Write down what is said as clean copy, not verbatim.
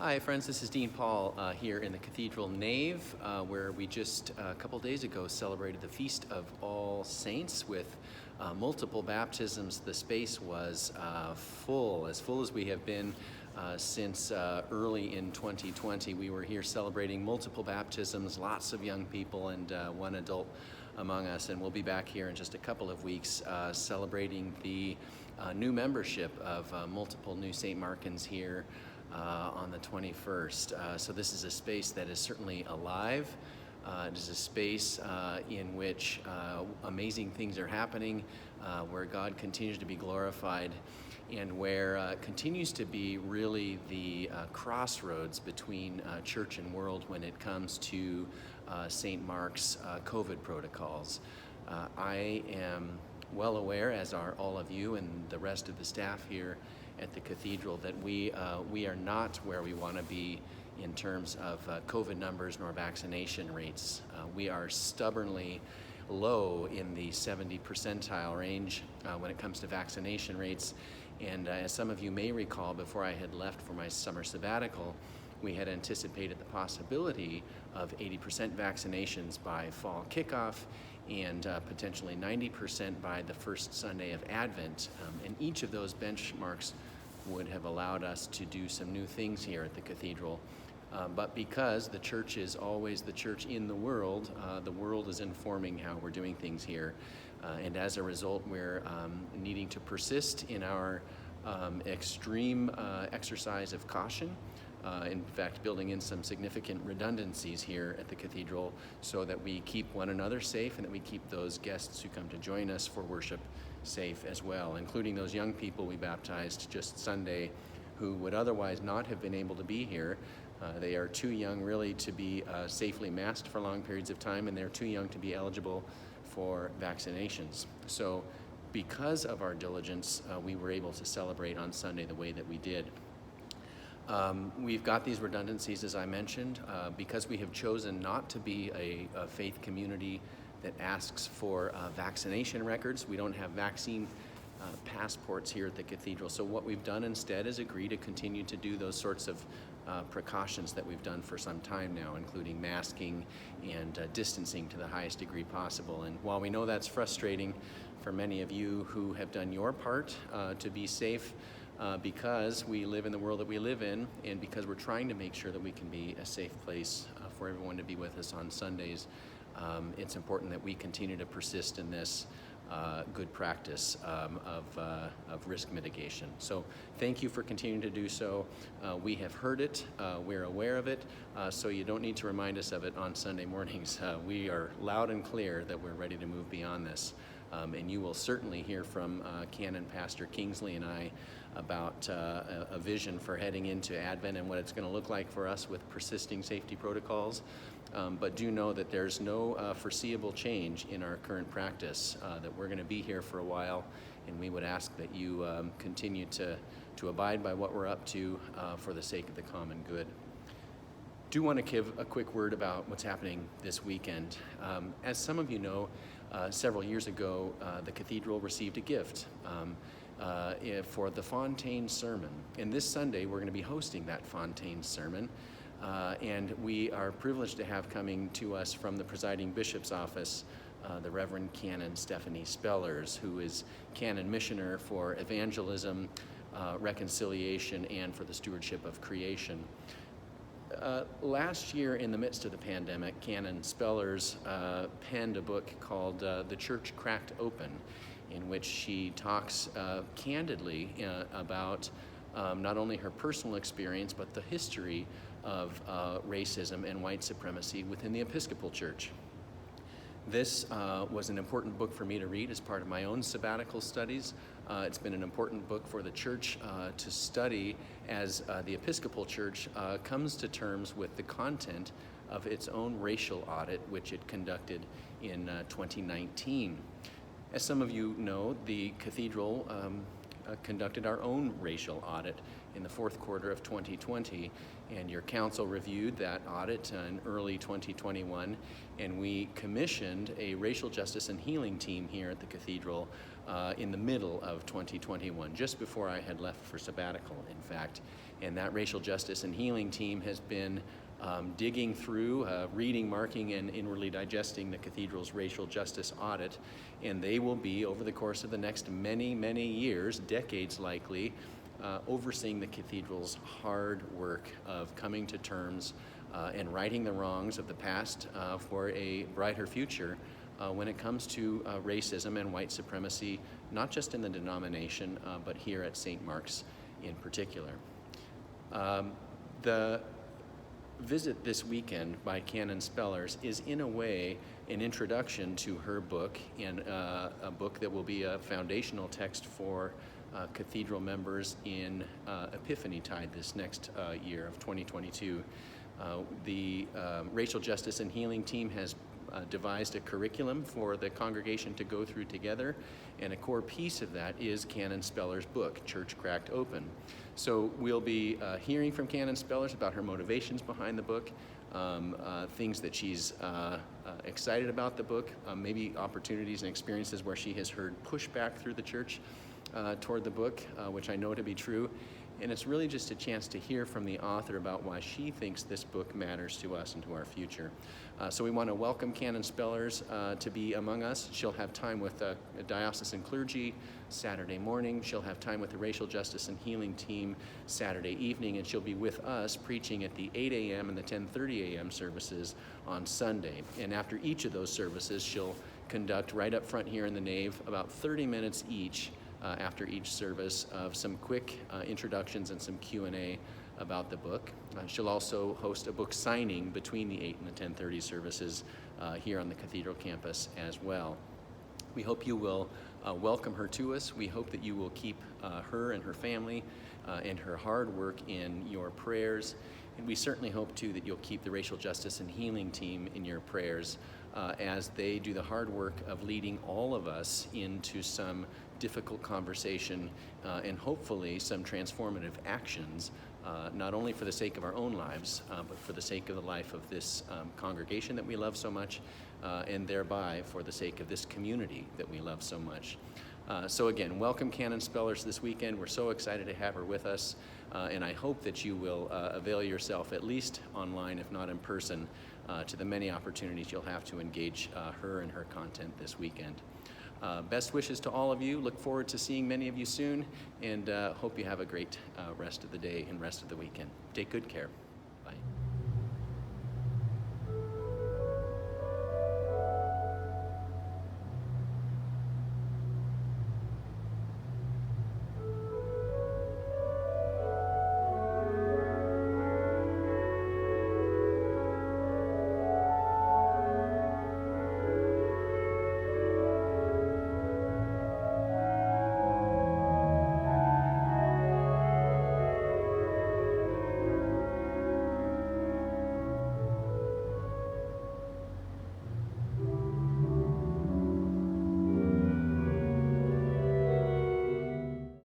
Hi friends, this is Dean Paul here in the Cathedral Nave where we just a couple days ago celebrated the Feast of All Saints with multiple baptisms. The space was full as we have been since early in 2020. We were here celebrating multiple baptisms, lots of young people and one adult among us, and we'll be back here in just a couple of weeks celebrating the new membership of multiple new St. Markins here on the 21st. So this is a space that is certainly alive. It is a space in which amazing things are happening, where God continues to be glorified, and where continues to be really the crossroads between church and world when it comes to St. Mark's COVID protocols. I am well aware, as are all of you and the rest of the staff here at the Cathedral, that we are not where we want to be in terms of COVID numbers nor vaccination rates. We are stubbornly low in the 70 percentile range when it comes to vaccination rates. And as some of you may recall, before I had left for my summer sabbatical, we had anticipated the possibility of 80% vaccinations by fall kickoff and potentially 90% by the first Sunday of Advent. And each of those benchmarks would have allowed us to do some new things here at the Cathedral. But because the church is always the church in the world is informing how we're doing things here. And as a result, we're needing to persist in our extreme exercise of caution. In fact, building in some significant redundancies here at the Cathedral so that we keep one another safe and that we keep those guests who come to join us for worship safe as well, including those young people we baptized just Sunday who would otherwise not have been able to be here. They are too young really to be safely masked for long periods of time, and they're too young to be eligible for vaccinations. So because of our diligence, we were able to celebrate on Sunday the way that we did. We've got these redundancies, as I mentioned, because we have chosen not to be a faith community that asks for vaccination records. We don't have vaccine passports here at the Cathedral. So what we've done instead is agree to continue to do those sorts of precautions that we've done for some time now, including masking and distancing to the highest degree possible. And while we know that's frustrating for many of you who have done your part to be safe, because we live in the world that we live in, and because we're trying to make sure that we can be a safe place for everyone to be with us on Sundays, it's important that we continue to persist in this good practice of risk mitigation. So thank you for continuing to do so. We have heard it, we're aware of it, so you don't need to remind us of it on Sunday mornings. We are loud and clear that we're ready to move beyond this. And you will certainly hear from Canon Pastor Kingsley and I about a vision for heading into Advent and what it's going to look like for us with persisting safety protocols. But do know that there's no foreseeable change in our current practice, that we're going to be here for a while, and we would ask that you continue to abide by what we're up to for the sake of the common good. Do want to give a quick word about what's happening this weekend. As some of you know, several years ago, the Cathedral received a gift for the Fontaine Sermon. And this Sunday, we're going to be hosting that Fontaine Sermon. And we are privileged to have coming to us from the presiding bishop's office, the Reverend Canon Stephanie Spellers, who is Canon Missioner for Evangelism, Reconciliation, and for the Stewardship of Creation. Last year, in the midst of the pandemic, Canon Spellers penned a book called The Church Cracked Open, in which she talks candidly about not only her personal experience, but the history of racism and white supremacy within the Episcopal Church. This was an important book for me to read as part of my own sabbatical studies. It's been an important book for the church to study as the Episcopal Church comes to terms with the content of its own racial audit, which it conducted in 2019. As some of you know, the Cathedral conducted our own racial audit in the fourth quarter of 2020, and your council reviewed that audit in early 2021, and we commissioned a racial justice and healing team here at the Cathedral in the middle of 2021, just before I had left for sabbatical, in fact. And that racial justice and healing team has been digging through, reading, marking, and inwardly digesting the cathedral's racial justice audit. And they will be, over the course of the next many, many years, decades likely, overseeing the cathedral's hard work of coming to terms and righting the wrongs of the past for a brighter future when it comes to racism and white supremacy, not just in the denomination, but here at St. Mark's in particular. The visit this weekend by Canon Spellers is in a way an introduction to her book, and a book that will be a foundational text for cathedral members in Epiphany Tide this next year of 2022. The Racial Justice and Healing team has devised a curriculum for the congregation to go through together, and a core piece of that is Canon Spellers' book, Church Cracked Open. So we'll be hearing from Canon Spellers about her motivations behind the book, things that she's excited about the book, maybe opportunities and experiences where she has heard pushback through the church toward the book, which I know to be true. And it's really just a chance to hear from the author about why she thinks this book matters to us and to our future. So we want to welcome Canon Spellers to be among us. She'll have time with diocesan clergy Saturday morning. She'll have time with the Racial Justice and Healing team Saturday evening, and she'll be with us preaching at the 8 a.m. and the 10:30 a.m. services on Sunday. And after each of those services, she'll conduct right up front here in the nave about 30 minutes each after each service of some quick introductions and some Q&A about the book. She'll also host a book signing between the 8 and the 10:30 services here on the Cathedral campus as well. We hope you will welcome her to us. We hope that you will keep her and her family and her hard work in your prayers. And we certainly hope, too, that you'll keep the Racial Justice and Healing team in your prayers as they do the hard work of leading all of us into some difficult conversation and hopefully some transformative actions, not only for the sake of our own lives, but for the sake of the life of this congregation that we love so much, and thereby for the sake of this community that we love so much. So again, welcome Canon Spellers this weekend. We're so excited to have her with us, and I hope that you will avail yourself, at least online, if not in person, to the many opportunities you'll have to engage her and her content this weekend. Best wishes to all of you. Look forward to seeing many of you soon, and hope you have a great rest of the day and rest of the weekend. Take good care. Bye.